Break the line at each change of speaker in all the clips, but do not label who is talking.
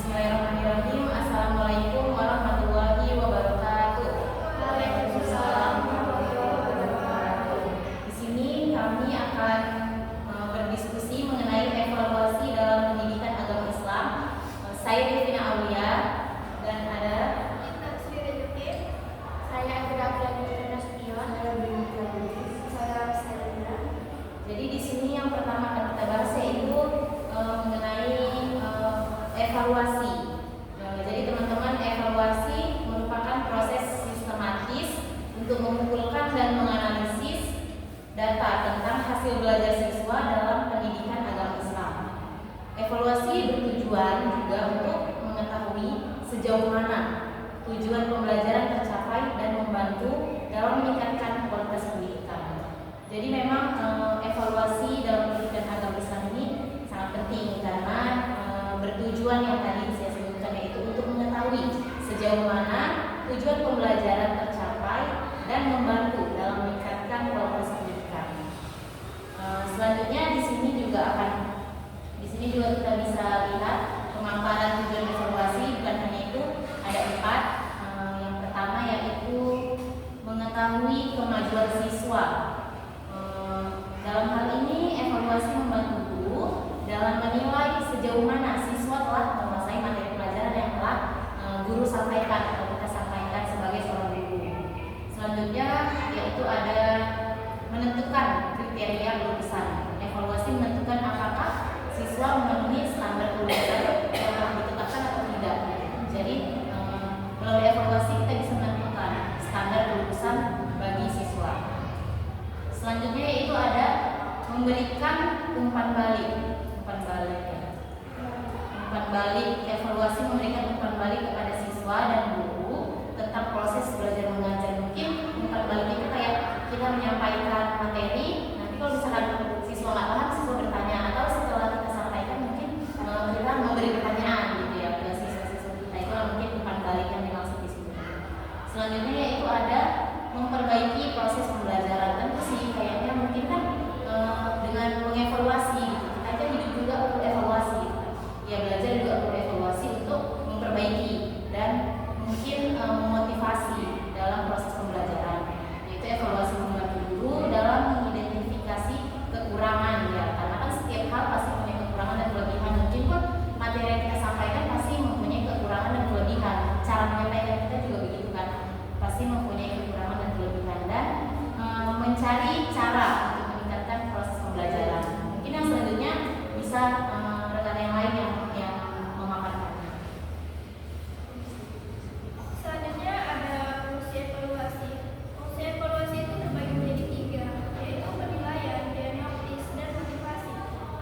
Bismillahirrahmanirrahim. Assalamualaikum warahmatullahi wabarakatuh. Waalaikumsalam warahmatullahi wabarakatuh. Di sini kami akan berdiskusi mengenai evaluasi dalam pendidikan agama Islam. Saya Devina Aulia dan ada
saya Andra Pradipta Nasution. Saya Selena.
Jadi di sini yang pertama akan kita bahas yaitu mengenai evaluasi. Jadi teman-teman, evaluasi merupakan proses sistematis untuk mengumpulkan dan menganalisis data tentang hasil belajar siswa dalam pendidikan agama Islam. Evaluasi bertujuan juga untuk mengetahui sejauh mana tujuan pembelajaran tercapai dan membantu dalam meningkatkan kualitas pendidikan. Jadi memang evaluasi dalam pendidikan agama Islam ini sangat penting karena bertujuan yang tadi saya sebutkan, yaitu untuk mengetahui sejauh mana tujuan pembelajaran tercapai dan membantu dalam meningkatkan kualitas pendidikan. Selanjutnya di sini juga kita bisa lihat pemaparan tujuan evaluasi. Bukan hanya itu, ada 4. Yang pertama yaitu mengetahui kemajuan siswa. Dalam hal ini evaluasi membantu guru dalam menilai sejauh mana siswa telah menguasai materi pelajaran yang telah guru sampaikan atau kita sampaikan sebagai seorang guru. Selanjutnya yaitu ada menentukan kriteria lulusan. Evaluasi menentukan apakah siswa memenuhi standar lulusan yang telah ditetapkan atau tidak. Jadi melalui evaluasi kita bisa menentukan standar lulusan bagi siswa. Selanjutnya yaitu ada memberikan umpan balik. Umpan balik, evaluasi memberikan umpan balik kepada siswa dan guru tentang proses belajar mengajar. Mungkin umpan balik itu kayak kita menyampaikan materi, nanti kalau misalkan siswa nggak paham, siswa bertanya, atau setelah kita sampaikan mungkin kita memberi pertanyaan gitu ya ke siswa-siswa kita. Itu mungkin umpan balik yang dimaksud di sini. Selanjutnya yaitu ada memperbaiki proses pembelajaran. Tentu sih kayaknya mungkin kan dengan mengevaluasi gitu. Kita kan hidup juga perlu evaluasi gitu. Ya belajar juga perlu evaluasi untuk memperbaiki dan mungkin memotivasi dalam proses pembelajaran. Yaitu evaluasi membantu guru dalam mengidentifikasi kekurangan ya. Karena kan setiap hal pasti punya kekurangan dan kelebihan. Mungkin pun materi yang kita sampaikan pasti mempunyai kekurangan dan kelebihan. Cara menyampaikan kita juga begitu kan. Pasti mempunyai kekurangan dan kelebihan, dan mencari cara untuk meningkatkan proses pembelajaran. Mungkin yang selanjutnya bisa rekan yang lain yang memaparkan.
Selanjutnya ada fungsi evaluasi. Fungsi evaluasi itu terbagi menjadi 3, yaitu penilaian, diagnosis, dan motivasi.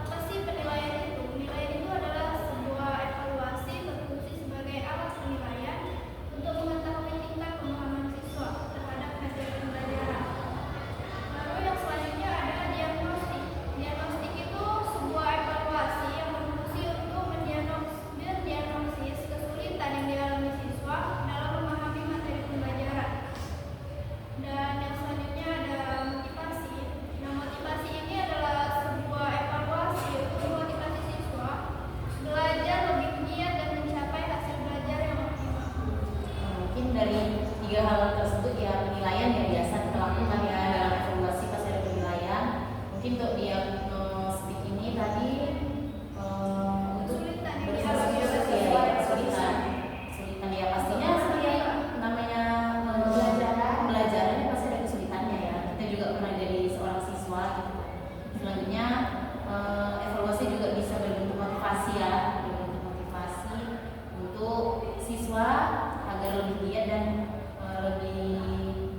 Apa sih penilaian itu? Penilaian itu adalah sebuah evaluasi berfungsi sebagai alat penilaian untuk mengetahui tingkat pemahaman siswa terhadap materi pembelajaran. Lalu yang selanjutnya ada diagnostik. Diagnostik itu sebuah evaluasi yang berfungsi untuk mendiagnosis kesulitan yang dialami siswa dalam memahami materi pembelajaran. Dan yang selanjutnya ada motivasi. Nah, motivasi ini adalah sebuah evaluasi untuk memotivasi siswa belajar lebih giat dan mencapai hasil belajar yang optimal.
Mungkin dari 3 hal tersebut ya, penilaian yang biasa kita lakukan ya dalam evaluasi pasti ada penilaian. Mungkin untuk diagnostik ini tadi untuk
Kesulitan yang
berfungsi
dialami oleh
ya,
siswa.
kesulitan ya pastinya setiap namanya pembelajaran ini pasti ada kesulitannya ya. Kita juga pernah jadi seorang siswa gitu. Selanjutnya evaluasi juga bisa berbentuk motivasi ya, berbentuk motivasi untuk siswa agar lebih giat dan lebih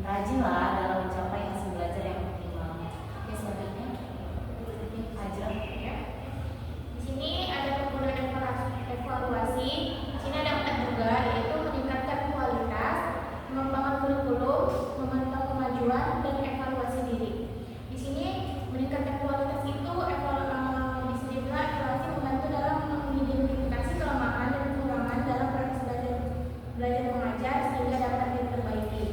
rajin lah dalam mencapai hasil belajar yang optimal. Oke, selanjutnya mungkin Hajra.
Di sini ada penggunaan evaluasi. Di sini ada 4 juga, yaitu meningkatkan kualitas, mengembangkan kurikulum, memantau kemajuan, dan evaluasi diri. Di sini meningkatkan kualitas itu bisa dibilang evaluasi membantu dalam mengidentifikasi kelemahan dan kekurangan dalam proses belajar mengajar sehingga dapat diperbaiki.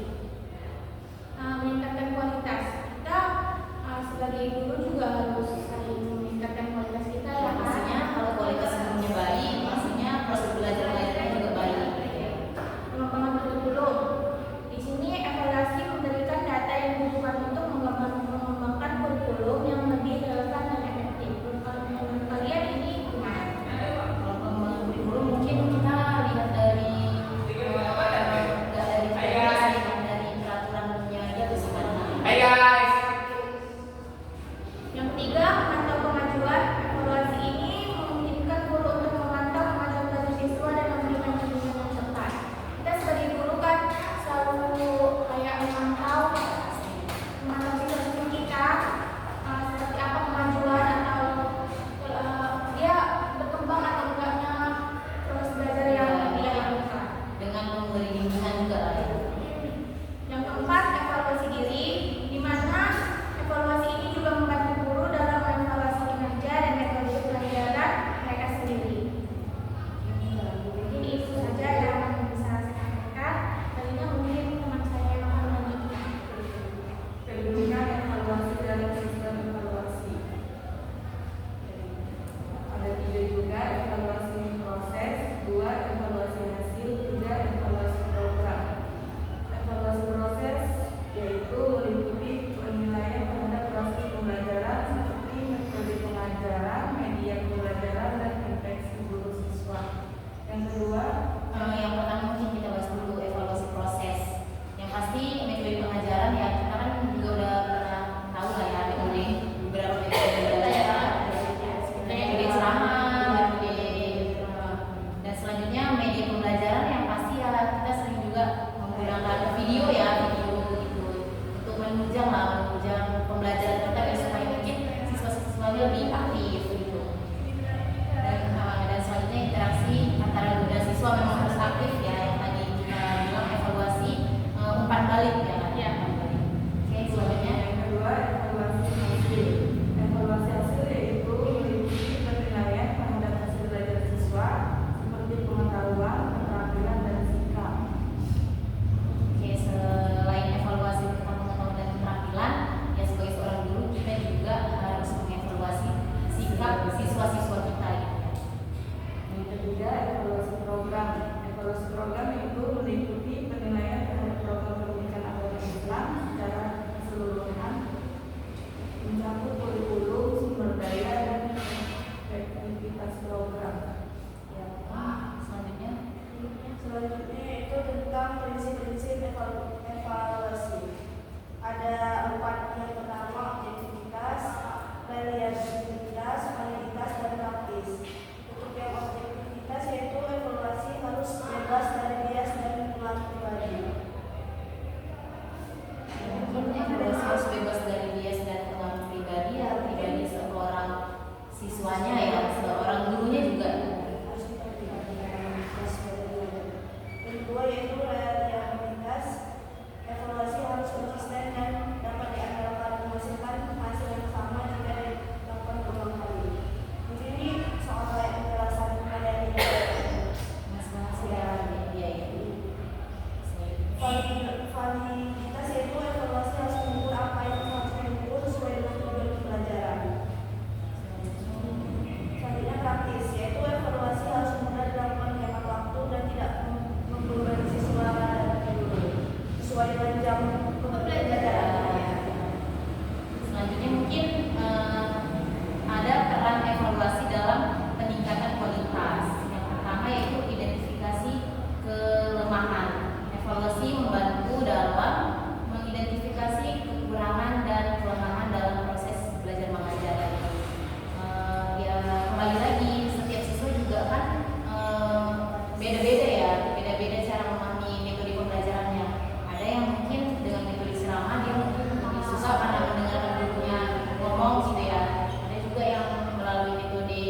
beda-beda ya, beda-beda cara memahami metode pembelajarannya. Ada yang mungkin dengan metode ceramah dia mungkin lebih susah karena mendengarkan gurunya ngomong gitu ya. Ada juga yang melalui metode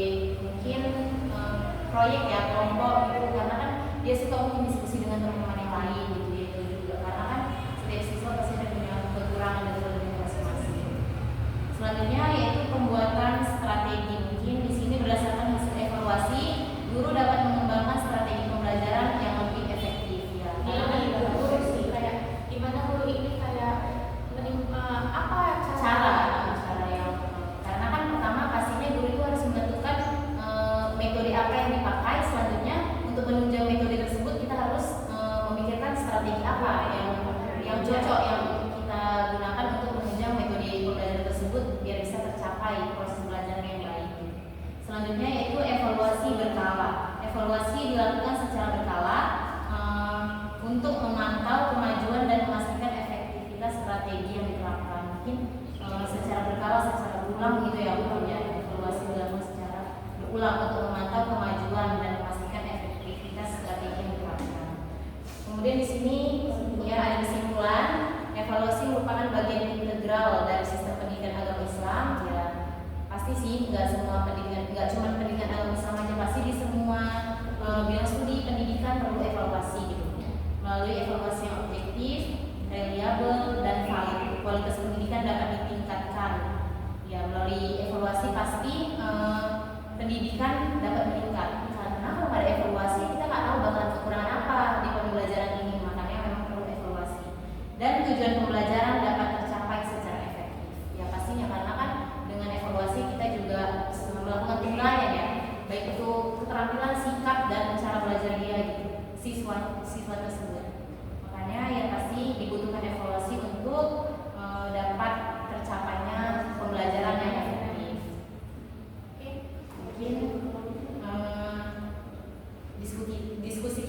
mungkin proyek ya, kelompok gitu, karena kan dia suka mungkin diskusi dengan teman-teman yang lain gitu ya, itu juga karena kan setiap siswa pasti ada punya kekurangan dan kelebihan masing-masing. Selanjutnya yaitu pembuatan strategi. Mungkin di sini berdasarkan hasil evaluasi, guru dapat mengembangkan strategi pembelajaran yang lebih efektif ya.
Guru sih kayak gimana guru ini kayak apa
cara yang karena kan pertama pastinya guru itu harus menentukan metode apa yang dipakai. Selanjutnya untuk menunjang metode tersebut kita harus memikirkan strategi apa yang cocok yang kita gunakan untuk menunjang metode pembelajaran tersebut biar bisa tercapai proses belajar yang baik. Selanjutnya yaitu evaluasi berkala. Evaluasi dilakukan secara berkala untuk memantau kemajuan dan memastikan efektivitas strategi yang diterapkan. Mungkin secara berkala, secara berulang gitu ya umumnya. Evaluasi dilakukan secara berulang untuk memantau kemajuan dan memastikan efektivitas strategi yang diterapkan. Kemudian di sini ya ada kesimpulan, evaluasi merupakan bagian integral dari sistem pendidikan agama Islam ya. Pasti sih nggak cuma pendidikan agama Islam aja, pasti di semua bidang studi pendidikan perlu evaluasi gitu. Melalui evaluasi yang objektif, reliabel dan valid, kualitas pendidikan dapat ditingkatkan. Ya, melalui evaluasi pasti pendidikan dapat meningkat. Karena kalau nggak ada evaluasi kita nggak tahu bakalan kekurangan apa di pembelajaran ini, makanya memang perlu evaluasi. Dan tujuan pembelajaran dapat tercapai secara efektif. Ya pastinya karena kan dengan evaluasi kita juga melakukan penilaian ya, baik itu keterampilan, sikap dan cara belajar dia gitu, siswa tersebut. Makanya ya pasti dibutuhkan evaluasi untuk dapat tercapainya pembelajaran yang efektif. Oke, mungkin diskusi